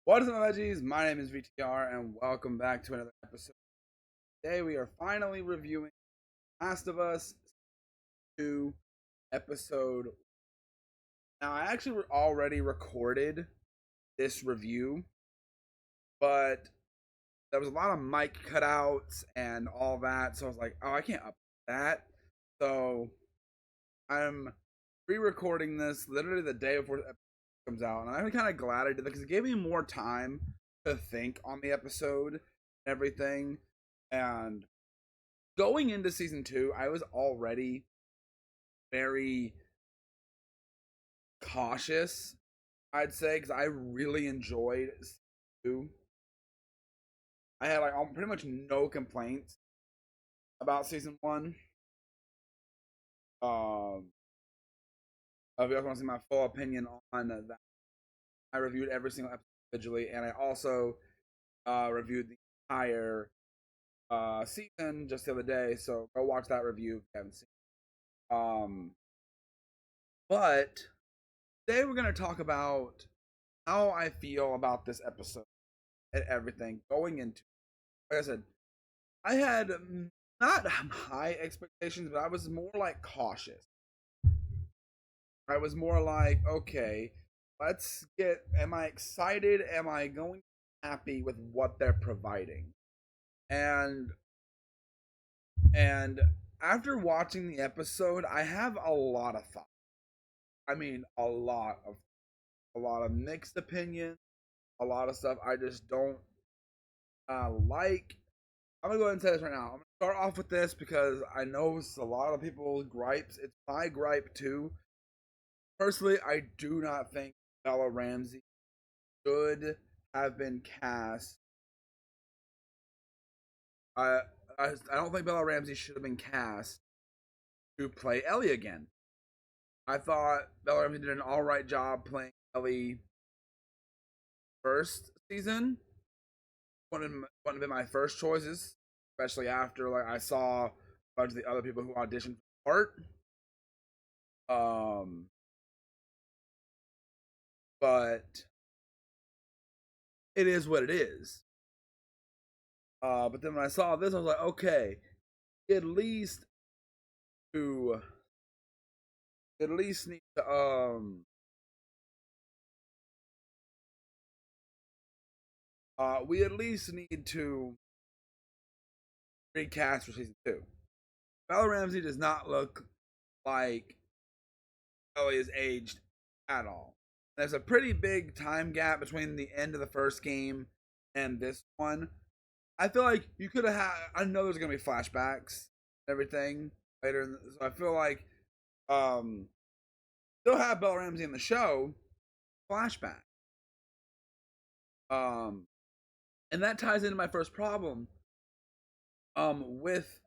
What is up, veggies? My name is VTR, and welcome back to another episode. Today, we are finally reviewing Last of Us 2 episode. Now, I actually already recorded this review, but there was a lot of mic cutouts and all that, so I was like, oh, I can't upload that. So, I'm re-recording this literally the day before the episode comes out, and I'm kind of glad I did that because it gave me more time to think on the episode and everything. And going into season 2, I was already very cautious, I'd say, because I really enjoyed season 2. I had like pretty much no complaints about season 1. If you guys want to see my full opinion on that, I reviewed every single episode individually, and I also reviewed the entire season just the other day. So go watch that review if you haven't seen it. But today we're gonna talk about how I feel about this episode and everything going into. Like I said, I had not high expectations, but I was more like cautious. I was more like, okay, let's get. Am I excited? Am I going to be happy with what they're providing? And and after watching the episode, I have a lot of thoughts. I mean, a lot of mixed opinions, a lot of stuff I just don't like. I'm gonna go ahead and say this right now. I'm gonna start off with this because I know it's a lot of people's gripes. It's my gripe too. Personally, I do not think Bella Ramsey should have been cast. I I don't think Bella Ramsey should have been cast to play Ellie again. I thought Bella Ramsey did an all right job playing Ellie first season. Wouldn't have been my first choices, especially after like I saw a bunch of the other people who auditioned for the part. But it is what it is. But then when I saw this, I was like, okay, at least to at least need to we at least need to recast for season 2. Bella Ramsey does not look like Ellie is aged at all. There's a pretty big time gap between the end of the first game and this one. I feel like you could have had. I know there's gonna be flashbacks and everything later, so I feel like still have Bella Ramsey in the show flashback. Um, and that ties into my first problem. With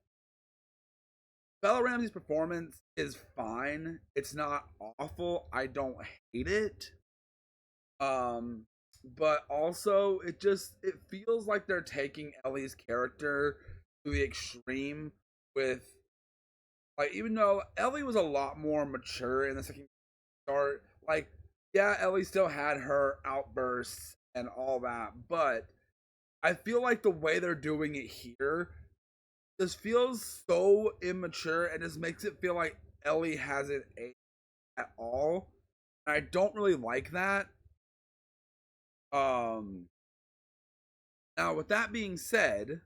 Bella Ramsey's performance is fine. It's not awful. I don't hate it. Um, but also it feels like they're taking Ellie's character to the extreme with like even though Ellie was a lot more mature in the second start, like yeah, Ellie still had her outbursts and all that, but I feel like the way they're doing it here just feels so immature and just makes it feel like Ellie hasn't aged at all. And I don't really like that. Um Now with that being said,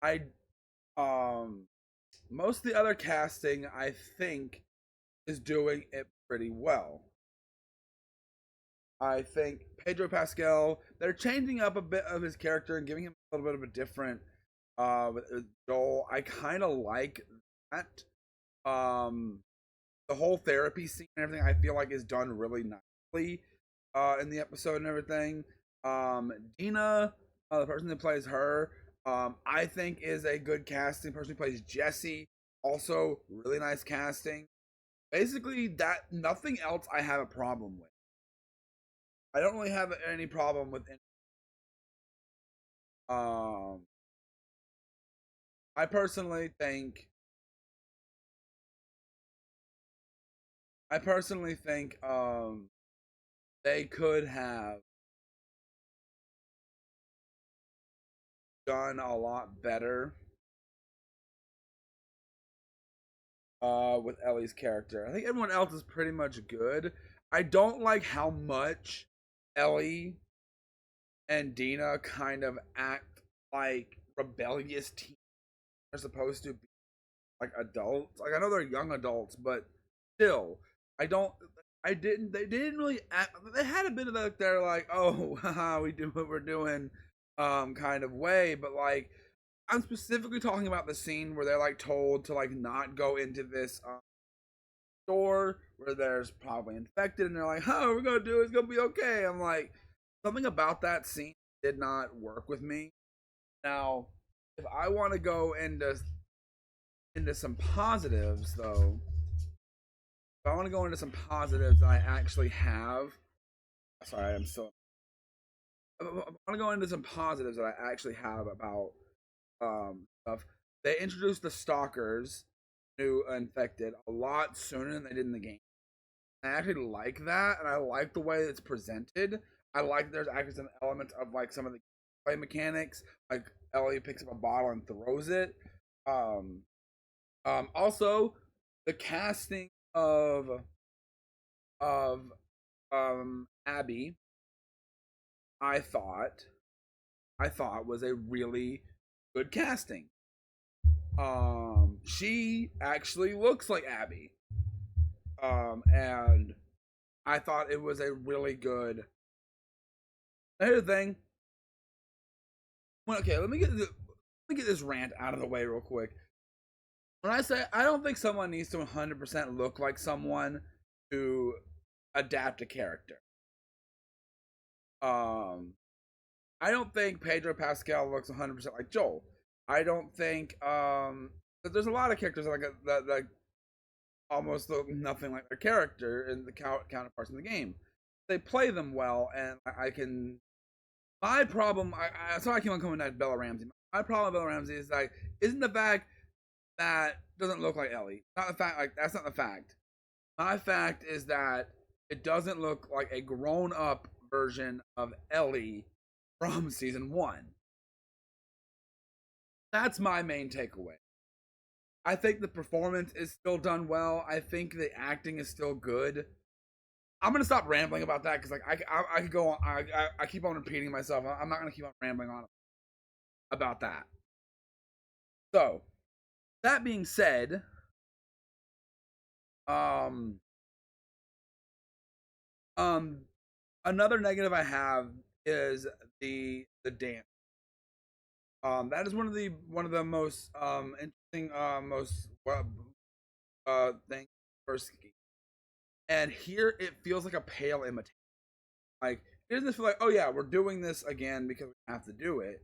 I um most of the other casting I think is doing it pretty well. I think Pedro Pascal, they're changing up a bit of his character and giving him a little bit of a different with Joel. I kind of like that. Um the whole therapy scene and everything I feel like is done really nicely in the episode and everything. Dina, the person that plays her, I think is a good casting. The person who plays Jesse, also really nice casting. Basically, that nothing else I have a problem with. I don't really have any problem with. Um, I personally think. I personally think they could have done a lot better with Ellie's character. I think everyone else is pretty much good. I don't like how much Ellie and Dina kind of act like rebellious teens. They're supposed to be like adults. Like I know they're young adults, but still, I don't. I didn't. They didn't really act. They had a bit of that. They're like, oh, haha, we do what we're doing, kind of way. But like, I'm specifically talking about the scene where they're like told to like not go into this store where there's probably infected, and they're like, oh, we're gonna do it. It's gonna be okay. I'm like, something about that scene did not work with me. Now, if I want to go into some positives, though, if I want to go into some positives that I actually have. Sorry, I'm still. I want to go into some positives that I actually have about stuff. They introduced the stalkers, new infected, a lot sooner than they did in the game. I actually like that, and I like the way it's presented. I like there's actually some elements of like some of the play mechanics, like Ellie picks up a bottle and throws it. Um, Also, the casting of Abby, I thought was a really good casting. She actually looks like Abby. And I thought it was a really good. Here's the thing. Well, okay, let me get this rant out of the way real quick. When I say I don't think someone needs to 100% look like someone to adapt a character. I don't think Pedro Pascal looks 100% like Joel. I don't think there's a lot of characters that almost look nothing like their character in the counterparts in the game. They play them well, and I can. My problem, sorry I keep on coming back to Bella Ramsey. My problem with Bella Ramsey is like isn't the fact that doesn't look like Ellie. Not the fact, like that's not the fact. My fact is that it doesn't look like a grown-up version of Ellie from season 1. That's my main takeaway. I think the performance is still done well. I think the acting is still good. I'm gonna stop rambling about that because like I could go on. I keep on repeating myself. I'm not gonna keep on rambling on about that. So that being said, um, another negative I have is the dance. That is one of the most interesting most things first. And here it feels like a pale imitation. Like it doesn't feel like, oh yeah, we're doing this again because we have to do it.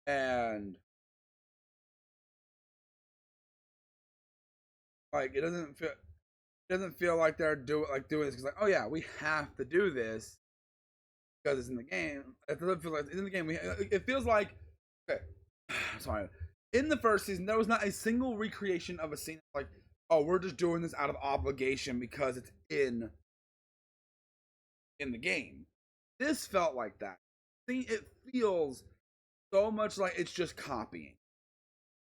And like it doesn't feel like they're doing this because like, oh yeah, we have to do this because it's in the game. It doesn't feel like it's in the game. It feels like okay. Sorry. In the first season, there was not a single recreation of a scene like, oh, we're just doing this out of obligation because it's in the game. This felt like that. See, it feels so much like it's just copying.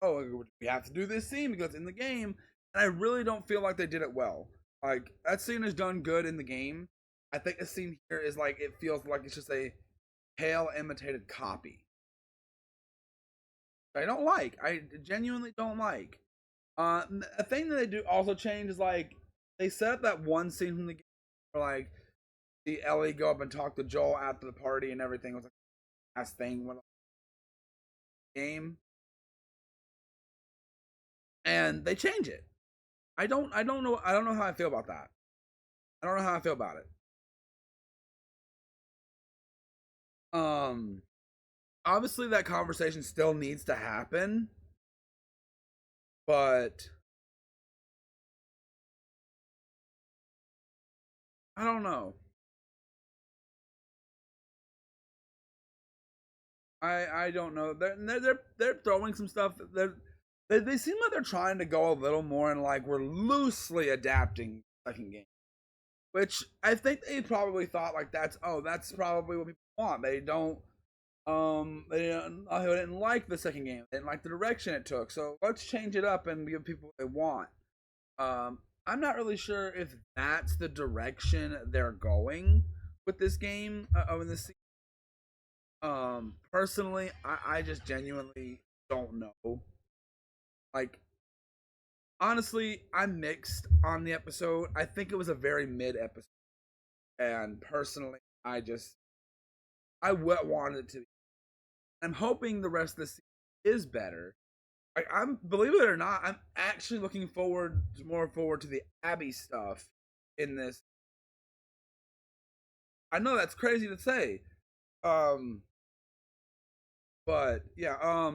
Oh, we have to do this scene because it's in the game, and I really don't feel like they did it well. Like that scene is done good in the game. I think the scene here is like it feels like it's just a pale imitated copy. I don't like. I genuinely don't like. A thing that they do also change is like they set up that one scene from the game where like the Ellie go up and talk to Joel after the party and everything was like last thing when the game, and they change it. I don't know how I feel about that. I don't know how I feel about it. Um, Obviously that conversation still needs to happen, but I don't know. I don't know. They're throwing some stuff. They seem like they're trying to go a little more and like we're loosely adapting second game, which I think they probably thought like that's probably what people want. They didn't like the second game. They didn't like the direction it took. So let's change it up and give people what they want. I'm not really sure if that's the direction they're going with this game. In this, personally, I just genuinely don't know. Like, honestly, I'm mixed on the episode. I think it was a very mid episode, and personally, I wanted it to be. I'm hoping the rest of the season is better. I'm believe it or not, I'm actually looking more forward to the Abby stuff in this. I know that's crazy to say, um, but yeah,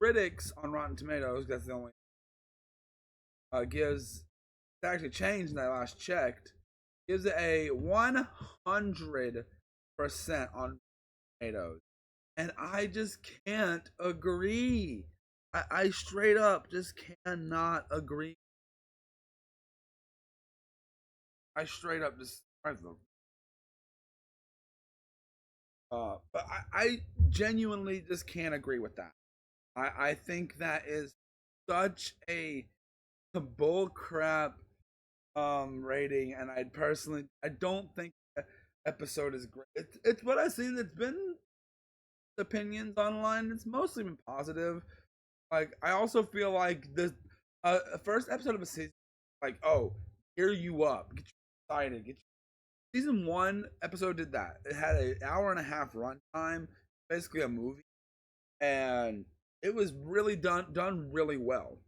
critics on Rotten Tomatoes, that's the only gives it's actually changed when I last checked. Gives it a 100% on Tomatoes, and I just can't agree. I straight up just cannot agree. I straight up just but I genuinely just can't agree with that. I think that is such a bull crap rating, and I don't think the episode is great. It's what I've seen. It's been opinions online. It's mostly been positive. Like, I also feel like the first episode of a season, like, oh, gear you up, get you excited, get you. Season one episode did that. It had an hour and a half runtime, basically a movie, and it was really done really well.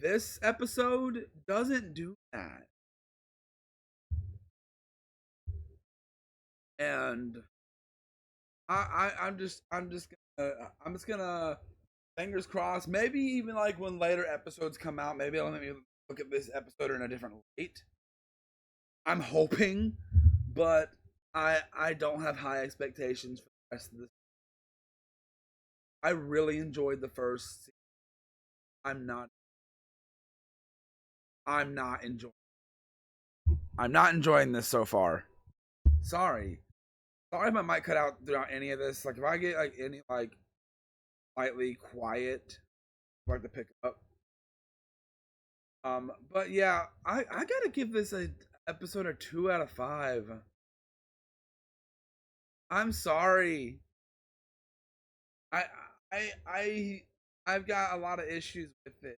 This episode doesn't do that, and I'm just gonna fingers crossed. Maybe even like when later episodes come out, maybe I'll let me look at this episode in a different light. I'm hoping, but I don't have high expectations for the rest of this. I really enjoyed the first season. I'm not I'm not enjoying I'm not enjoying this so far. Sorry. Sorry if I might cut out throughout any of this. Like, if I get like any like slightly quiet, I like to pick up. But yeah, I gotta give this a episode a 2 out of 5. I'm sorry. I I I I've got a lot of issues with it.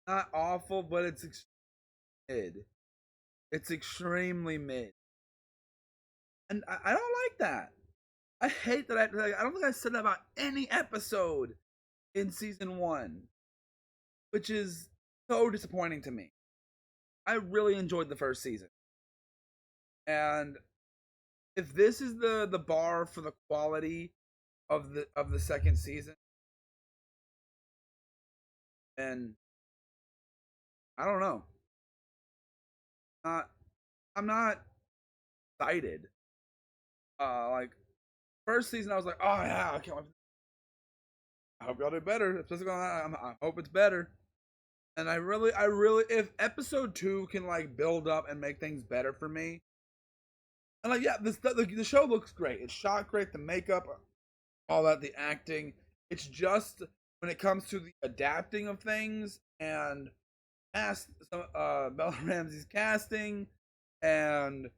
Not awful, but it's mid. It's extremely mid, and I don't like that. I hate that. I don't think I said that about any episode in season one, which is so disappointing to me. I really enjoyed the first season, and if this is the bar for the quality of the second season, then I don't know. Not I'm not excited. Like, first season, I was like, oh yeah, I can't wait. I hope y'all do better. Especially I hope it's better. And I really, if episode 2 can like build up and make things better for me, and like, yeah, the show looks great. It's shot great. The makeup, all that, the acting. It's just when it comes to the adapting of things and Bella Ramsey's casting and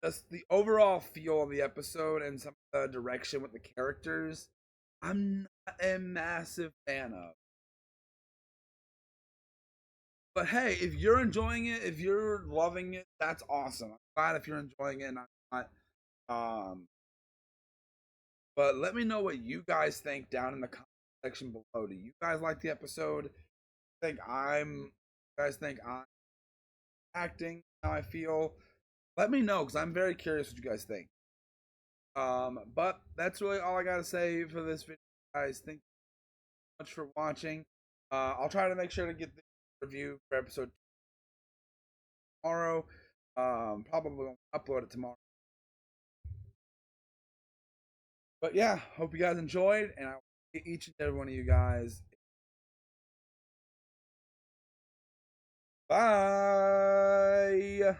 just the overall feel of the episode and some of the direction with the characters, I'm not a massive fan of. But hey, if you're enjoying it, if you're loving it, that's awesome. I'm glad if you're enjoying it and I'm not. But let me know what you guys think down in the comment section below. Do you guys like the episode? Think I'm you guys think I'm acting how I feel? Let me know because I'm very curious what you guys think. But that's really all I gotta say for this video, guys. Thank you so much for watching. I'll try to make sure to get the review for episode tomorrow. Probably won't upload it tomorrow. But yeah, hope you guys enjoyed, and I'll see each and every one of you guys. Bye.